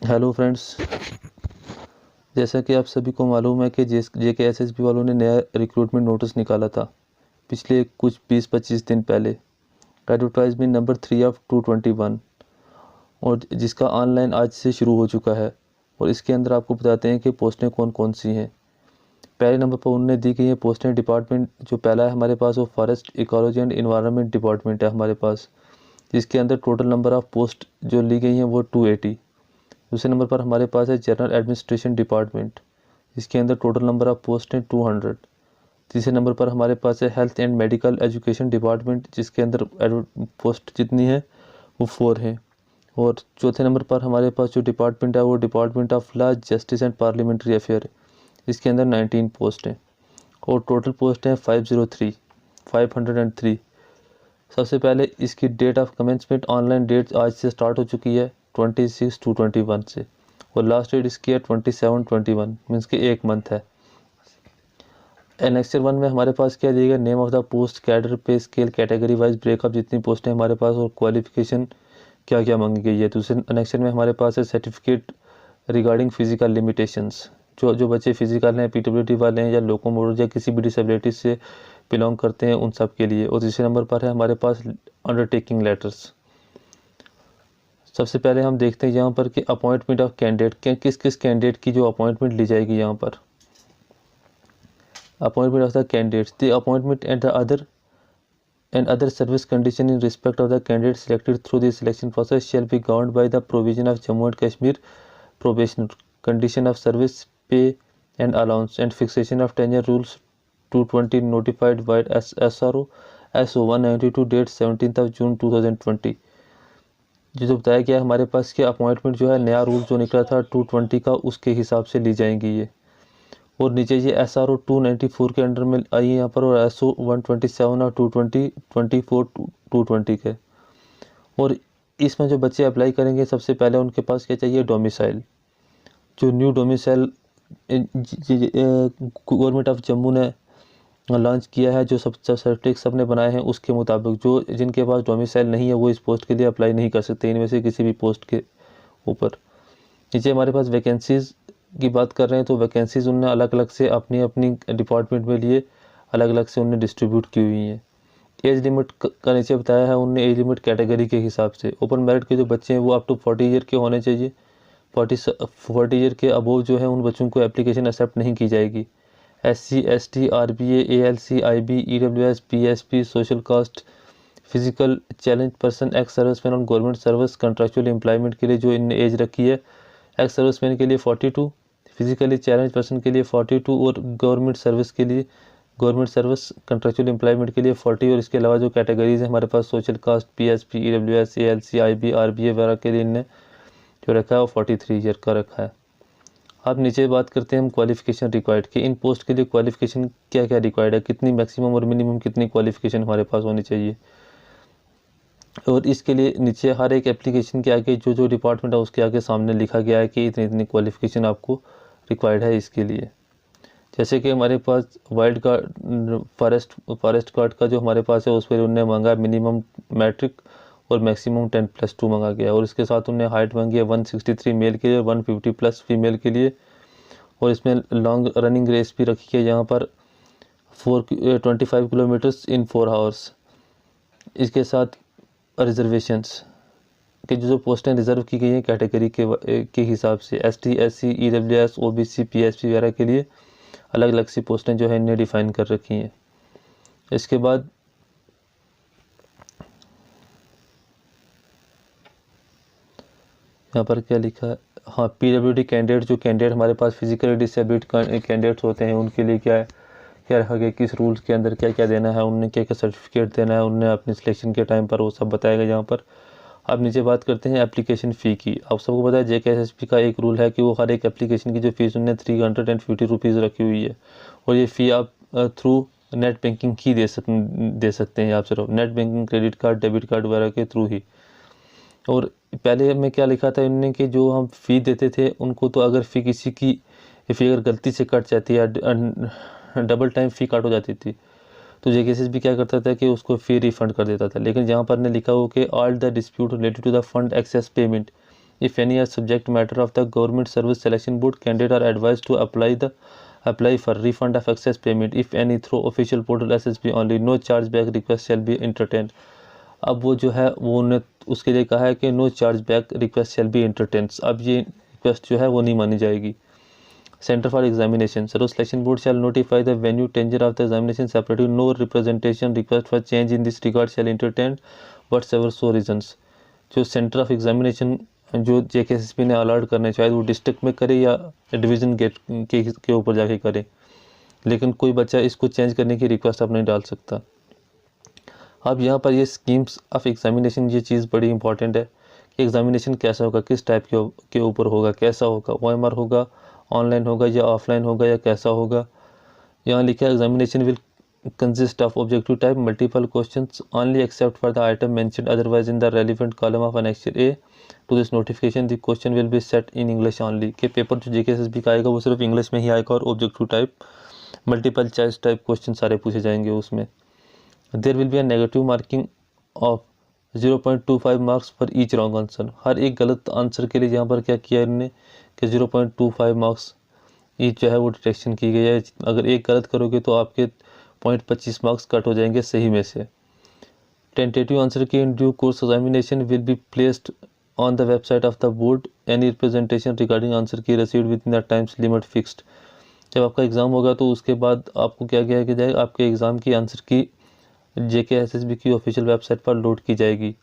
Hello friends, जैसा कि आप सभी को मालूम है कि JKSSB वालों ने नया रिक्रूटमेंट नोटिस निकाला था पिछले कुछ 20-25 दिन पहले। एडवर्टाइजमेंट नंबर 3 ऑफ 221 और जिसका ऑनलाइन आज से शुरू हो चुका है। और इसके अंदर आपको बताते हैं कि पोस्टें कौन कौन सी हैं। पहले नंबर पर उन्होंने दी गई है पोस्टें डिपार्टमेंट। जो पहला है हमारे पास वो forest ecology and environment department है हमारे पास, जिसके अंदर टोटल नंबर ऑफ पोस्ट जो ली गई हैं वो 280। दूसरे नंबर पर हमारे पास है जनरल एडमिनिस्ट्रेशन डिपार्टमेंट, जिसके अंदर टोटल नंबर ऑफ पोस्ट हैं 200। तीसरे नंबर पर हमारे पास है health and medical education department, जिसके अंदर पोस्ट जितनी है वो 4 हैं। और चौथे नंबर पर हमारे पास जो डिपार्टमेंट है वो department of law, justice and parliamentary affair, इसके अंदर 19 पोस्ट हैं और टोटल पोस्ट हैं 503। सबसे पहले इसकी date of commencement online date आज से स्टार्ट हो चुकी है 26/2/21 से, और लास्ट डेट इसकी है 27/21, मीन्स कि 1 मंथ है। एनेक्सर 1 में हमारे पास क्या दिया गया, name of the post, cadre, पे स्केल, कैटेगरी वाइज ब्रेकअप, जितनी पोस्टें हमारे पास और क्वालिफिकेशन क्या क्या मांगी गई है। दूसरे एनेक्सर में हमारे पास है सर्टिफिकेट रिगार्डिंग फिजिकल लिमिटेशंस, जो बच्चे फिजिकल हैं, PWD वाले हैं या लोकोमोटर या किसी भी डिसेबिलिटी से बिलोंग करते हैं उन सब के लिए। और तीसरे नंबर पर है हमारे पास अंडरटेकिंग लेटर्स। सबसे पहले हम देखते हैं यहाँ पर कि अपॉइंटमेंट ऑफ कैंडिडेट, किस किस कैंडिडेट की जो अपॉइंटमेंट ली जाएगी। यहाँ पर appointment of the candidates, the appointment and other service condition in respect of the candidate selected through the selection process shall be governed by the provision of Jammu and Kashmir probationer condition of service pay and allowance and fixation of tenure rules 220 notified by SRO SO 192 date 17 June 2020। जो बताया गया हमारे पास कि appointment जो है नया rule जो निकला था 220 का, उसके हिसाब से ली जाएंगी ये। और नीचे ये SRO 294 के अंडर में आई है यहाँ पर, और SO 127 और 220 के। और इसमें जो बच्चे अप्लाई करेंगे सबसे पहले उनके पास क्या चाहिए, डोमिसाइल। जो new domicile government of Jammu ने लॉन्च किया है, जो सब सर्टिफिकेट सब ने बनाए हैं उसके मुताबिक, जो जिनके पास डोमिसाइल नहीं है वो इस पोस्ट के लिए अप्लाई नहीं कर सकते, इनमें से किसी भी पोस्ट के ऊपर। नीचे हमारे पास वैकेंसीज़ की बात कर रहे हैं, तो वैकेंसीज़ उनने अलग अलग से अपनी अपनी डिपार्टमेंट में लिए अलग अलग से उनने डिस्ट्रीब्यूट की हुई हैं। एज लिमिट का नीचे बताया है उनने, एज लिमिट कैटेगरी के हिसाब से। ओपन मेरिट के जो बच्चे हैं वो अप टू 40 ईयर के होने चाहिए। 40 ईयर के अबोव जो है उन बच्चों को एप्लीकेशन एक्सेप्ट नहीं की जाएगी। SC ST RBA ALC IB EWS PSP social caste physical challenge person, ex serviceman और गवर्नमेंट सर्विस कंट्रेक्चुअल एम्प्लॉयमेंट के लिए जो इनने एज रखी है, एक्स सर्विसमैन के लिए 42, फिजिकली चैलेंज पर्सन के लिए 42 और गवर्नमेंट सर्विस के लिए, गवर्नमेंट सर्विस कंट्रेक्चुअल एम्प्लॉयमेंट के लिए 40। और इसके अलावा जो कैटेगरीज है हमारे पास social caste PSP EWS ALC IB RBA वगैरह के लिए इनने जो रखा है वो 43 ईयर का रखा है। अब नीचे बात करते हैं हम क्वालिफिकेशन रिक्वायर्ड कि इन पोस्ट के लिए क्वालिफिकेशन क्या क्या रिक्वायर्ड है, कितनी मैक्सिमम और मिनिमम कितनी क्वालिफिकेशन हमारे पास होनी चाहिए। और इसके लिए नीचे हर एक एप्लीकेशन के आगे जो जो डिपार्टमेंट है उसके आगे सामने लिखा गया है कि इतनी इतनी क्वालिफिकेशन आपको रिक्वायर्ड है इसके लिए। जैसे कि हमारे पास वाइल्ड गार्ड फॉरेस्ट गार्ड का जो हमारे पास है उस पर उन्होंने मांगा मिनिमम मैट्रिक और मैक्सिमम 10+2 मांगा गया। और इसके साथ उन्होंने हाइट मांगी है 163 मेल के लिए और 150+ फीमेल के लिए। और इसमें लॉन्ग रनिंग रेस भी रखी है यहाँ पर 25 किलोमीटर्स इन 4 आवर्स। इसके साथ रिजर्वेशंस कि जो पोस्टें रिज़र्व की गई हैं कैटेगरी के हिसाब से, ST SC EWS OBC PSP वगैरह के लिए अलग अलग सी पोस्टें जो है इन्हें डिफ़ाइन कर रखी हैं। इसके बाद यहाँ पर क्या लिखा है, हाँ PWD कैंडिडेट, जो कैंडिडेट हमारे पास फिजिकली डिसेबिलिटी कैंडिडेट्स होते हैं उनके लिए क्या है, क्या रखा गया, किस रूल्स के अंदर क्या क्या देना है, उनने क्या क्या सर्टिफिकेट देना है, उनने अपनी सिलेक्शन के टाइम पर वो सब बताएगा यहाँ पर। अब नीचे बात करते हैं एप्लीकेशन फ़ी की। आप सबको पता है JKSSB का एक रूल है कि वो हर एक एप्लीकेशन की जो फ़ीस उन्होंने 350 रुपीज़ रखी हुई है। और ये फ़ी आप थ्रू नेट बैंकिंग ही दे सकते हैं, आप सिर्फ net banking, credit card, debit card वगैरह के थ्रू ही। और पहले में क्या लिखा था इन्होंने कि जो हम फ़ी देते थे उनको, तो अगर फ़ी किसी की फ़ी अगर गलती से कट जाती है या डबल टाइम फ़ी काट हो जाती थी तो JKSSB क्या करता था कि उसको फ़ी रिफ़ंड कर देता था। लेकिन यहाँ पर ने लिखा हो कि all the dispute related to the fund access payment If any are subject matter of the Government Service Selection Board, candidates are advised to apply for refund of excess payment. If any, through official portal SSB only. No chargeback request shall be entertained. अब वो जो है वो उन्हें उसके लिए कहा है कि no charge back request shall be entertains. अब ये रिक्वेस्ट जो है वो नहीं मानी जाएगी। Centre for examination service selection board shall notify the venue tender of the examination separately. No representation request for change in this regard shall entertain whatever so reasons. जो centre of examination जो JKSSB ने alert करने, चाहे वो district में करे या division gate के ऊपर जाके करे, लेकिन कोई बच्चा इसको चेंज करने की रिक्वेस्ट अब नहीं डाल सकता। अब यहाँ पर ये स्कीम्स ऑफ एग्जामिनेशन, ये चीज़ बड़ी इंपॉर्टेंट है कि एग्जामिनेशन कैसा होगा, किस टाइप के ऊपर होगा, कैसा होगा, OMR होगा, ऑनलाइन होगा या ऑफलाइन होगा या कैसा होगा। यहाँ लिखा है examination will consist of objective type multiple questions only except for the item mentioned otherwise in the relevant column of annexure A to this notification. The question will be set in English only। के paper जो JKSSB का आएगा वो सिर्फ English में ही आएगा और objective type multiple choice type question सारे पूछे जाएंगे उसमें। There will be a negative marking of 0.25 marks for each wrong answer. हर एक गलत आंसर के लिए यहाँ पर क्या किया इन्होंने कि 0.25 मार्क्स ईच जो है वो डिटेक्शन की गई है। अगर एक गलत करोगे तो आपके 0.25 मार्क्स कट हो जाएंगे सही में से। Tentative answer key in due course examination will be placed on the website of the board. Any representation regarding answer key received within the times limit fixed. जब आपका एग्ज़ाम होगा तो उसके बाद आपको क्या किया जाएगा, आपके एग्ज़ाम की आंसर की JKSSB की ऑफिशियल वेबसाइट पर लोड की जाएगी।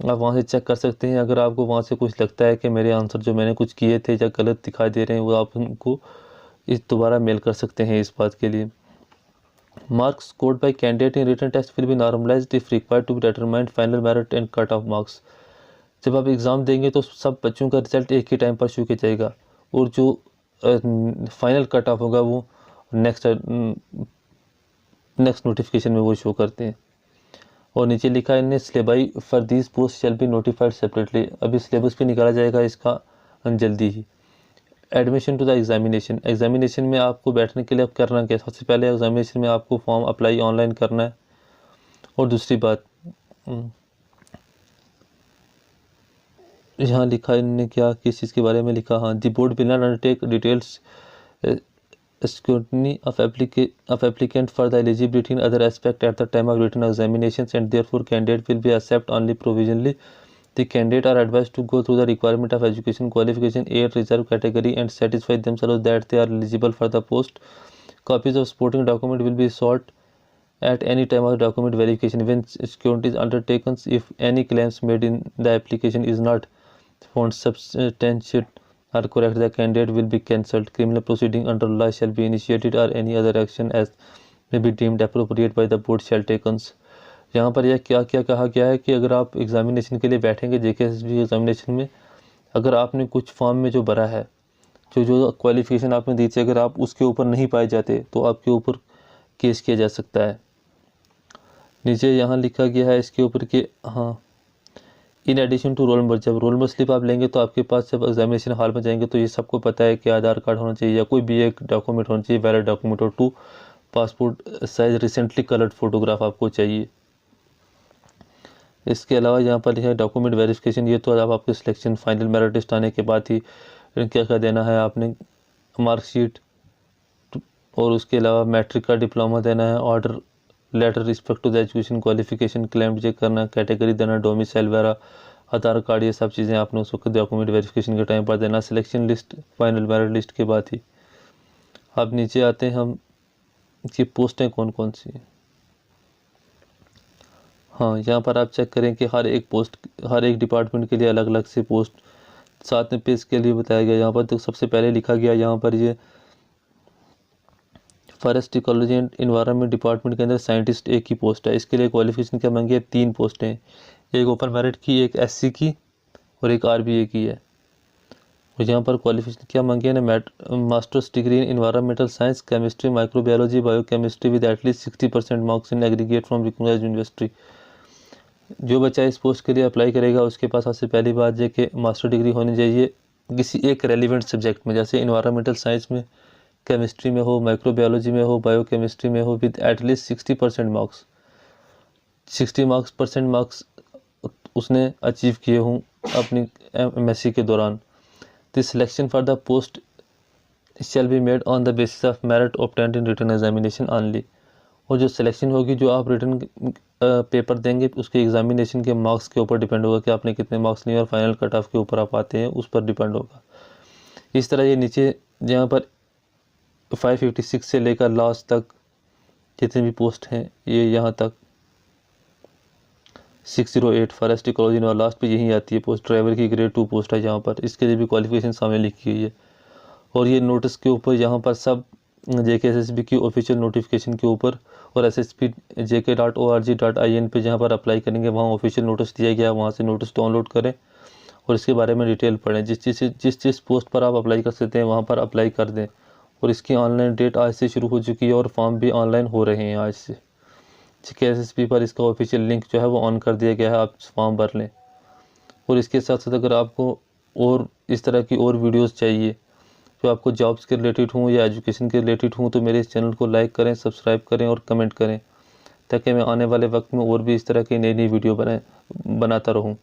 आप वहाँ से चेक कर सकते हैं। अगर आपको वहाँ से कुछ लगता है कि मेरे आंसर जो मैंने कुछ किए थे या गलत दिखाई दे रहे हैं, वो आप उनको इस दोबारा मेल कर सकते हैं इस बात के लिए। Marks scored by candidate in written test will be normalized if required to determine final merit and cut off marks। जब आप एग्ज़ाम देंगे तो सब बच्चों का रिजल्ट एक ही टाइम पर शो किया जाएगा और जो फाइनल कट ऑफ होगा वो नेक्स्ट नोटिफिकेशन में वो शो करते हैं। और नीचे लिखा है इनने syllabi for this post shall be notified separately. अभी सिलेबस भी निकाला जाएगा इसका जल्दी ही। एडमिशन टू द एग्जामिनेशन में आपको बैठने के लिए अब करना क्या, सबसे पहले एग्जामिनेशन में आपको फॉर्म अप्लाई ऑनलाइन करना है। और दूसरी बात यहाँ लिखा इन्होंने क्या, किस चीज़ के बारे में लिखा, हाँ, दी board will not undertake details scrutiny of applicant for the eligibility in other aspect at the time of written examinations and therefore candidate will be accept only provisionally. The candidate are advised to go through the requirement of education qualification A reserve category and satisfy themselves that they are eligible for the post. Copies of supporting document will be sought at any time of document verification when scrutiny is undertaken. If any claims made in the application is not found substantiated or correct, the candidate will be cancelled. Criminal proceeding under law shall be initiated or any other action as may be deemed appropriate by the board shall taken। यहाँ पर यह क्या क्या कहा गया है कि अगर आप एग्जामिनेशन के लिए बैठेंगे JKSSB एग्जामिनेशन में, अगर आपने कुछ फॉर्म में जो भरा है, जो क्वालिफिकेशन आपने दी थी, अगर आप उसके ऊपर नहीं पाए जाते तो आपके ऊपर केस किया जा सकता है। नीचे यहाँ लिखा गया है इसके ऊपर कि हाँ, in addition to roll number, जब रोल नंबर स्लिप आप लेंगे तो आपके पास जब एग्जामिनेशन हॉल में जाएंगे तो ये सबको पता है कि आधार कार्ड होना चाहिए या कोई भी एक डॉक्यूमेंट होना चाहिए, वैलिड डॉक्यूमेंट, और 2 passport size recently coloured photograph आपको चाहिए। इसके अलावा यहाँ पर लिखा है डॉक्यूमेंट वेरिफिकेशन। ये तो अब आपके सिलेक्शन फाइनल मेरिट लिस्ट आने के बाद ही क्या क्या देना है, आपने मार्कशीट और उसके अलावा मैट्रिक का डिप्लोमा देना है, order letter respect to the education qualification claim check करना, कैटेगरी देना, डोमिसाइल वगैरह, आधार कार्ड, ये सब चीज़ें आपने उस वक्त डॉक्यूमेंट वेरिफिकेशन के टाइम पर देना, selection list final merit list के बाद ही। अब नीचे आते हैं हम कि पोस्टें कौन कौन सी हैं। हाँ, यहाँ पर आप चेक करें कि हर एक डिपार्टमेंट के लिए अलग अलग से पोस्ट साथ में पेज के लिए बताया गया। यहाँ पर तो सबसे पहले लिखा गया यहाँ पर ये forest ecology and environment department के अंदर साइंटिस्ट एक ही पोस्ट है। इसके लिए क्वालिफिकेशन क्या मांगी है, 3 पोस्टें, एक ओपन मेरिट की, एक SC की और एक RBA की है। और यहाँ पर क्वालिफिकेशन क्या मांगी है ना, masters degree in environmental science, chemistry, microbiology, biochemistry with at least 60% marks in aggregate from recognised university. जो बच्चा इस पोस्ट के लिए अप्लाई करेगा उसके पास सबसे पहली बात है कि मास्टर डिग्री होनी चाहिए किसी एक रेलिवेंट सब्जेक्ट में, जैसे इन्वायरमेंटल साइंस में, केमिस्ट्री में हो, माइक्रोबायोलॉजी में हो, बायोकेमिस्ट्री में हो, विद एटलीस्ट 60% मार्क्स, 60% मार्क्स उसने अचीव किए हों अपनी MSc के दौरान। The selection for the post shall be made on the basis of merit obtained in written examination only. और जो सिलेक्शन होगी, जो आप रिटन पेपर देंगे, उसके एग्जामिनेशन के मार्क्स के ऊपर डिपेंड होगा कि आपने कितने मार्क्स लिए और फाइनल कट ऑफ के ऊपर आप आते हैं, उस पर डिपेंड होगा। इस तरह ये नीचे जहाँ पर 556 से लेकर लास्ट तक जितने भी पोस्ट हैं, ये यहाँ तक 608 फॉरेस्ट इकोलॉजी और लास्ट पे यही आती है पोस्ट। ड्राइवर की ग्रेड 2 पोस्ट है जहाँ पर, इसके लिए भी क्वालिफिकेशन सामने लिखी हुई है। और ये नोटिस के ऊपर यहाँ पर सब JKSSB की ऑफिशियल नोटिफिकेशन के ऊपर और ssp.jk.org.in पे जहाँ पर अप्लाई करेंगे वहाँ ऑफिशियल नोटिस दिया गया, वहाँ से नोटिस डाउनलोड करें और इसके बारे में डिटेल पढ़ें। जिस पोस्ट पर आप अप्लाई कर सकते हैं वहाँ पर अप्लाई कर दें। और इसकी ऑनलाइन डेट आज से शुरू हो चुकी है और फॉर्म भी ऑनलाइन हो रहे हैं आज से। JKSSB पर इसका ऑफिशियल लिंक जो है वो ऑन कर दिया गया है, आप फॉर्म भर लें। और इसके साथ साथ अगर आपको और इस तरह की और वीडियोस चाहिए जो आपको जॉब्स के रिलेटेड हों या एजुकेशन के रिलेटेड हों, तो मेरे इस चैनल को लाइक करें, सब्सक्राइब करें और कमेंट करें, ताकि मैं आने वाले वक्त में और भी इस तरह की नई नई वीडियो बनाता रहूं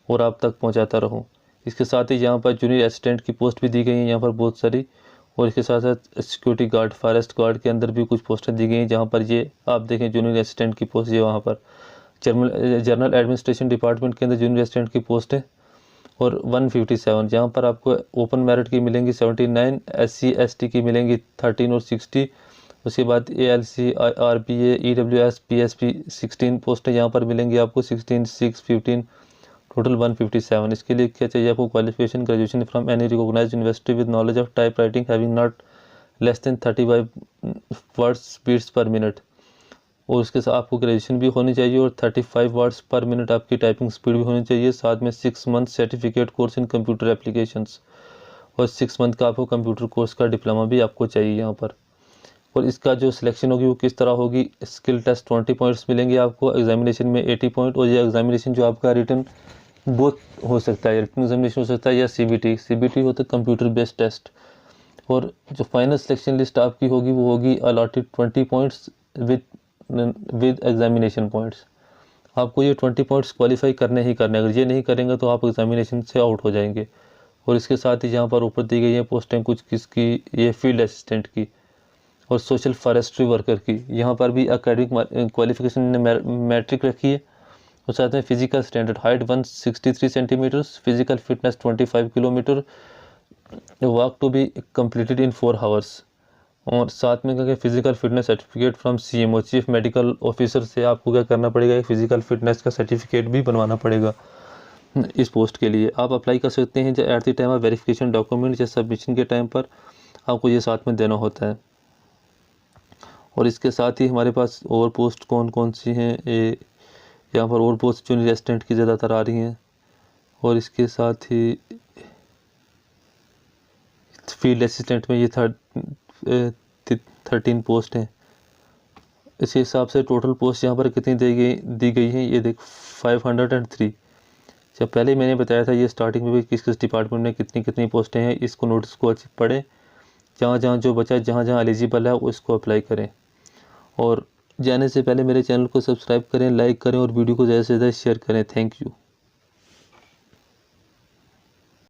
और आप तक पहुंचाता रहूं। इसके साथ ही यहाँ पर जूनियर असिस्टेंट की पोस्ट भी दी गई हैं यहाँ पर बहुत सारी। और इसके साथ साथ सिक्योरिटी गार्ड, फॉरेस्ट गार्ड के अंदर भी कुछ पोस्टें दी गई हैं जहाँ पर ये आप देखें जूनियर असिस्टेंट की पोस्ट, ये वहाँ पर जनरल एडमिनिस्ट्रेशन डिपार्टमेंट के अंदर जूनियर असिस्टेंट की पोस्ट है। और 157 जहाँ पर आपको ओपन मेरिट की मिलेंगी 79, SC ST की मिलेंगी 13 और 60। उसके बाद ALC RBA EWS PSP 16 पोस्टें यहाँ पर मिलेंगी आपको 16, 6, 15, टोटल 157। इसके लिए क्या चाहिए आपको? Qualification graduation from any recognised university with knowledge of type writing having not less than 35 words beats per minute. और उसके साथ आपको ग्रेजुएशन भी होनी चाहिए और 35 वर्ड्स पर मिनट आपकी टाइपिंग स्पीड भी होनी चाहिए। साथ में 6 month certificate course in computer applications और 6 मंथ का आपको कंप्यूटर कोर्स का डिप्लोमा भी आपको चाहिए यहाँ पर। और इसका जो सिलेक्शन होगी वो किस तरह होगी? स्किल टेस्ट 20 पॉइंट्स मिलेंगे आपको, एग्जामिनेशन में 80 पॉइंट। और ये एग्जामिनेशन जो आपका रिटन बोथ हो सकता है, रिटन एग्जामिनेशन हो सकता है या CBT होता है कंप्यूटर बेस्ड टेस्ट। और जो फाइनल सिलेक्शन लिस्ट आपकी होगी वो होगी allotted 20 points with examination points. आपको ये 20 पॉइंट्स क्वालिफाई करने ही करने, अगर ये नहीं करेंगे तो आप एग्जामिनेशन से आउट हो जाएंगे। और इसके साथ ही यहाँ पर ऊपर दी गई है पोस्टें कुछ किसकी, ये फील्ड असिस्टेंट की और सोशल फॉरेस्ट्री वर्कर की। यहाँ पर भी एकेडमिक क्वालिफिकेशन ने मैट्रिक रखी है। और साथ में physical standard height 163 centimetres, physical fitness 25 kilometre, walk to be completed in 4 hours. और साथ में क्या physical fitness certificate from CMO chief medical officer से आपको क्या करना पड़ेगा, एक फिजिकल फिटनेस का सर्टिफिकेट भी बनवाना पड़ेगा इस पोस्ट के लिए। आप अप्लाई कर सकते हैं at the time of verification document या सबमिशन के टाइम पर आपको ये साथ में देना होता है। और इसके साथ ही हमारे पास और पोस्ट कौन कौन सी हैं, यहाँ पर और पोस्ट जूनियर असिस्टेंट की ज़्यादातर आ रही हैं। और इसके साथ ही फील्ड असिस्टेंट में ये 13 पोस्ट हैं। इस हिसाब से टोटल पोस्ट यहाँ पर कितनी दी गई हैं, ये देख 503। जब पहले मैंने बताया था ये स्टार्टिंग में भी किस किस डिपार्टमेंट में कितनी कितनी पोस्टें हैं, इसको नोटिस को अच्छे पढ़ें, जहाँ जहाँ जो बचा जहाँ जहाँ एलिजिबल है उसको अप्लाई करें। और जाने से पहले मेरे चैनल को सब्सक्राइब करें, लाइक करें और वीडियो को ज़्यादा से ज़्यादा शेयर करें। Thank you.